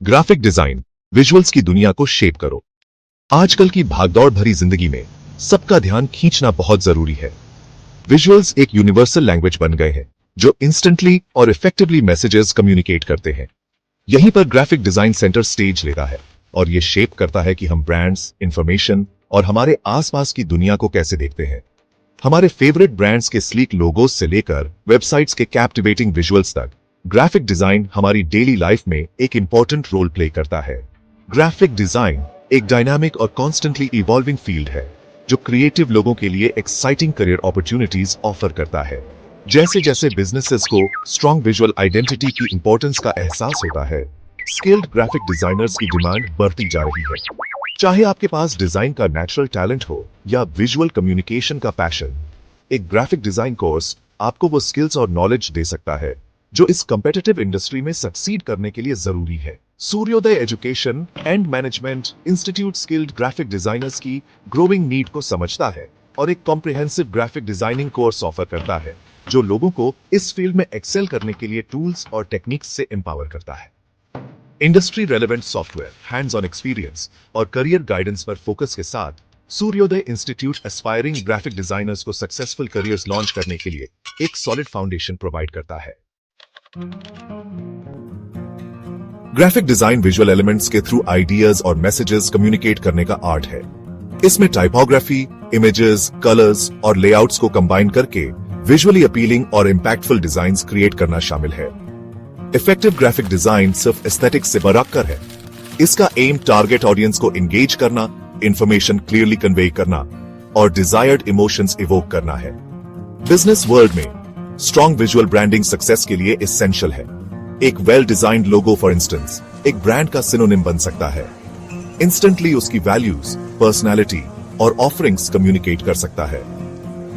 Graphic design visuals की दुनिया को शेप करो। आजकल की भागदौड़ भरी जिंदगी में सबका ध्यान खींचना बहुत जरूरी है। विजुअल्स एक यूनिवर्सल लैंग्वेज बन गए हैं जो इंस्टेंटली और इफेक्टिवली मैसेजेस कम्युनिकेट करते हैं। यहीं पर ग्राफिक डिजाइन सेंटर स्टेज लेता है और यह शेप करता है कि हम ब्रांड्स, इंफॉर्मेशन और हमारे आसपास की दुनिया को कैसे देखते हैं। हमारे फेवरेट ब्रांड्स के स्लीक लोगोस से लेकर वेबसाइट्स के कैप्टिवेटिंग विजुअल्स तक, ग्राफिक डिजाइन हमारी डेली लाइफ में एक इंपॉर्टेंट रोल प्ले करता है। ग्राफिक डिजाइन एक डायनामिक और कॉन्स्टेंटली इवॉल्विंग फील्ड है जो क्रिएटिव लोगों के लिए एक्साइटिंग करियर अपॉर्चुनिटीज ऑफर करता है। जैसे जैसे बिजनेसेस को स्ट्रॉन्ग विजुअल आइडेंटिटी की इंपॉर्टेंस का एहसास होता है, स्किल्ड ग्राफिक डिजाइनर्स की डिमांड बढ़ती जा रही है। चाहे आपके पास डिजाइन का नेचुरल टैलेंट हो या विजुअल कम्युनिकेशन का पैशन, एक ग्राफिक डिजाइन कोर्स आपको वो स्किल्स और नॉलेज दे सकता है जो इस कॉम्पिटिटिव इंडस्ट्री में सक्सीड करने के लिए जरूरी है। सूर्योदय education and management institute skilled graphic designers की ग्रोइंग नीड को समझता है और एक comprehensive graphic designing course offer करता है जो लोगों को इस फील्ड में एक्सेल करने के लिए टूल्स और टेक्निक्स से एम्पावर करता है। Industry relevant software, hands on experience और करियर गाइडेंस पर फोकस के साथ सूर्योदय इंस्टीट्यूट एस्पायरिंग ग्राफिक डिजाइनर्स को सक्सेसफुल करियर्स लॉन्च करने के लिए एक सॉलिड फाउंडेशन प्रोवाइड करता है। ग्राफिक डिजाइन विजुअल एलिमेंट्स के थ्रू आइडियाज और मैसेजेस कम्युनिकेट करने का आर्ट है। इसमें टाइपोग्राफी, इमेजेस, कलर्स और लेआउट्स को कंबाइन करके विजुअली अपीलिंग और इंपैक्टफुल डिजाइन्स क्रिएट करना शामिल है। इफेक्टिव ग्राफिक डिजाइन सिर्फ एस्थेटिक्स से बरकर है। इसका एम टारगेट ऑडियंस को एंगेज करना, इंफॉर्मेशन क्लियरली कन्वे करना और डिजायर्ड इमोशंस इवोक करना है। बिजनेस वर्ल्ड में स्ट्रॉन्ग विजुअल ब्रांडिंग सक्सेस के लिए एसेंशियल है। एक well designed logo for instance एक ब्रांड का सिनोनिम बन सकता है। इंस्टेंटली उसकी वैल्यूज, पर्सनैलिटी और ऑफरिंग्स कम्युनिकेट कर सकता है।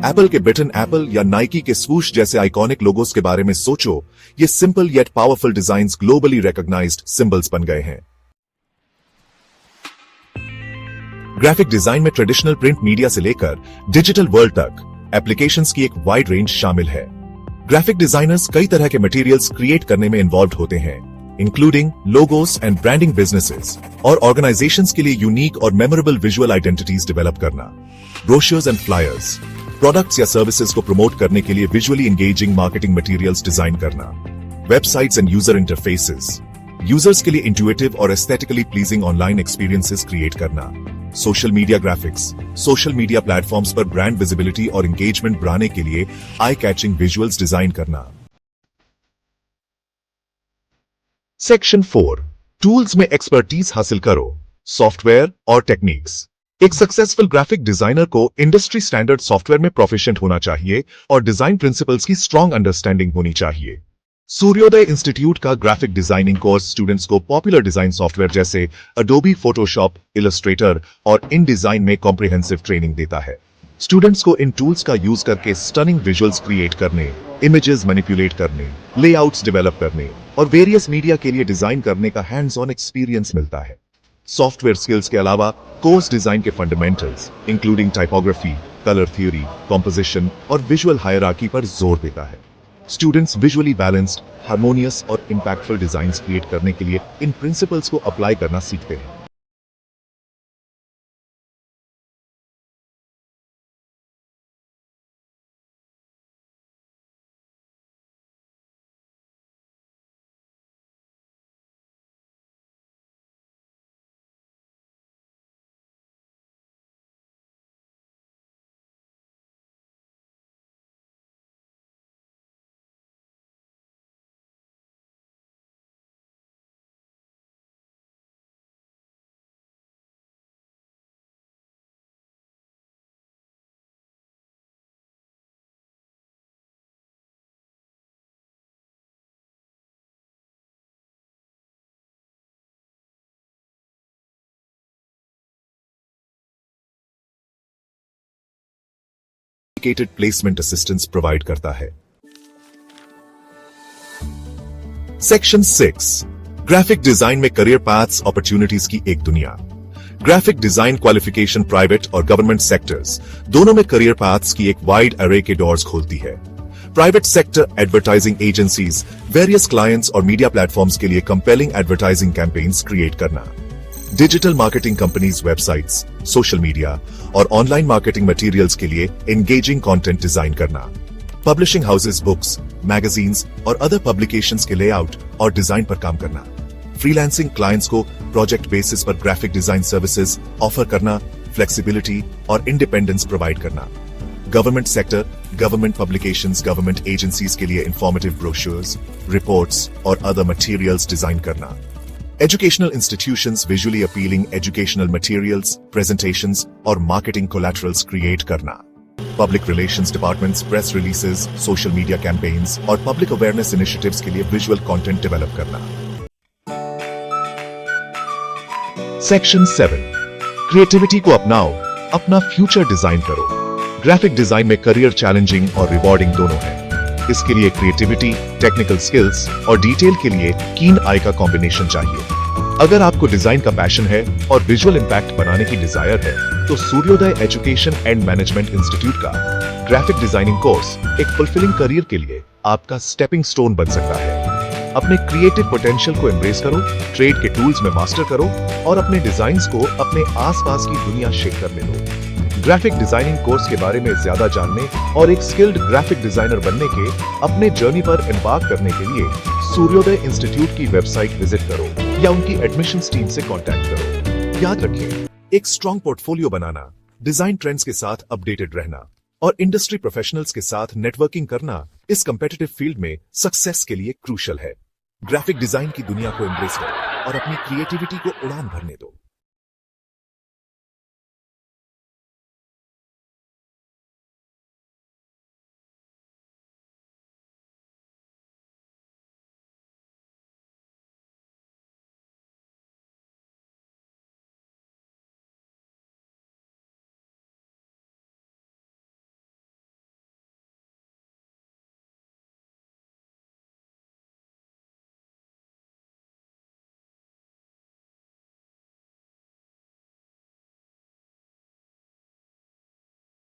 एप्पल के बिटन एप्पल या नाइकी के स्वूश जैसे आइकॉनिक लोगोस के बारे में सोचो। ये simple yet powerful designs globally recognised symbols बन गए हैं। ग्राफिक डिजाइन में ट्रेडिशनल प्रिंट मीडिया से लेकर डिजिटल वर्ल्ड तक एप्लीकेशंस की एक वाइड रेंज शामिल है। ग्राफिक डिजाइनर्स कई तरह के मटेरियल्स क्रिएट करने में इन्वॉल्व होते हैं, including logos and branding businesses और ऑर्गेनाइजेशंस के लिए यूनिक और मेमोरेबल विजुअल आइडेंटिटीज डेवलप करना, ब्रोशर्स एंड फ्लायर्स, प्रोडक्ट्स या सर्विसेज को प्रमोट करने के लिए visually engaging marketing materials design करना, websites and user interfaces, users के लिए इंट्यूटिव और aesthetically pleasing online experiences create करना, social media graphics, social media platforms पर ब्रांड विजिबिलिटी और एंगेजमेंट बढ़ाने के लिए आई कैचिंग विजुअल्स डिजाइन करना। सेक्शन 4 टूल्स में एक्सपर्टीज हासिल करो, सॉफ्टवेयर और टेक्निक्स। एक सक्सेसफुल ग्राफिक डिजाइनर को इंडस्ट्री स्टैंडर्ड सॉफ्टवेयर में प्रोफिशिएंट होना चाहिए और डिजाइन प्रिंसिपल्स की स्ट्रॉन्ग अंडरस्टैंडिंग होनी चाहिए। सूर्योदय इंस्टीट्यूट का ग्राफिक डिजाइनिंग कोर्स स्टूडेंट्स को पॉपुलर डिजाइन सॉफ्टवेयर जैसे अडोबी फोटोशॉप, इलस्ट्रेटर और इन डिजाइन में कॉम्प्रिहेंसिव ट्रेनिंग देता है। स्टूडेंट्स को इन टूल्स का यूज करके स्टनिंग विजुअल्स क्रिएट करने, इमेजेस मैनिपुलेट करने, लेआउट्स डेवलप करने और वेरियस मीडिया के लिए डिजाइन करने का हैंड्स ऑन एक्सपीरियंस मिलता है। सॉफ्टवेयर स्किल्स के अलावा कोर्स डिजाइन के fundamentals including typography, colour theory, composition और विजुअल हायरार्की पर जोर देता है। स्टूडेंट्स विजुअली बैलेंस्ड, हार्मोनियस और इंपैक्टफुल डिजाइन्स क्रिएट करने के लिए इन प्रिंसिपल्स को अप्लाई करना सीखते हैं। प्लेसमेंट असिस्टेंस प्रोवाइड करता है। सेक्शन 6 ग्राफिक डिजाइन में करियर पाथ्स अपॉर्चुनिटीज की एक दुनिया। ग्राफिक डिजाइन क्वालिफिकेशन प्राइवेट और गवर्नमेंट सेक्टर्स दोनों में करियर पाथ्स की एक वाइड अरे के डोर्स खोलती है। Private sector advertising agencies various clients और मीडिया प्लेटफॉर्म्स के लिए कंपेलिंग एडवर्टाइजिंग कैंपेन्स क्रिएट करना। Digital marketing companies websites, social media और ऑनलाइन मार्केटिंग मटेरियल्स के लिए एंगेजिंग कंटेंट डिजाइन करना। पब्लिशिंग हाउसेज बुक्स, मैगजीन्स और अदर पब्लिकेशंस के लेआउट और डिजाइन पर काम करना। फ्रीलांसिंग क्लाइंट्स को प्रोजेक्ट बेसिस पर ग्राफिक डिजाइन सर्विसेज ऑफर करना, फ्लेक्सिबिलिटी और इंडिपेंडेंस प्रोवाइड करना। Government sector, government publications, government agencies के लिए इंफॉर्मेटिव ब्रोशर्स, रिपोर्ट्स और अदर मटेरियल्स डिजाइन करना। Educational institutions, visually appealing educational materials, presentations और मार्केटिंग कोलैटरल्स क्रिएट करना। Public relations departments, press releases, social media campaigns और public awareness initiatives के लिए visual content develop करना। सेक्शन 7, क्रिएटिविटी को अपनाओ, अपना फ्यूचर डिजाइन करो। ग्राफिक डिजाइन में करियर चैलेंजिंग और रिवॉर्डिंग दोनों है। इसके लिए क्रिएटिविटी, टेक्निकल स्किल्स और डिटेल के लिए कीन आई का कॉम्बिनेशन चाहिए। अगर आपको डिजाइन का पैशन है और विजुअल इंपैक्ट बनाने की डिजायर है, तो सूर्योदय एजुकेशन एंड मैनेजमेंट इंस्टीट्यूट का ग्राफिक डिजाइनिंग कोर्स एक फुलफिलिंग करियर के लिए आपका स्टेपिंग स्टोन बन सकता है। अपने क्रिएटिव पोटेंशियल को एम्ब्रेस करो, ट्रेड के टूल्स में मास्टर करो और अपने डिजाइन्स को अपने आसपास की दुनिया शेक करने दो। ग्राफिक डिजाइनिंग कोर्स के बारे में ज्यादा जानने और एक स्किल्ड ग्राफिक डिजाइनर बनने के अपने जर्नी पर एम्बार्क करने के लिए सूर्योदय इंस्टीट्यूट की वेबसाइट विजिट करो या उनकी एडमिशंस टीम से कांटेक्ट करो। याद रखिए, एक स्ट्रॉन्ग पोर्टफोलियो बनाना, डिजाइन ट्रेंड्स के साथ अपडेटेड रहना और इंडस्ट्री प्रोफेशनल्स के साथ नेटवर्किंग करना इस कंपेटिटिव फील्ड में सक्सेस के लिए क्रूशियल है। ग्राफिक डिजाइन की दुनिया को एम्ब्रेस करो और अपनी क्रिएटिविटी को उड़ान भरने दो।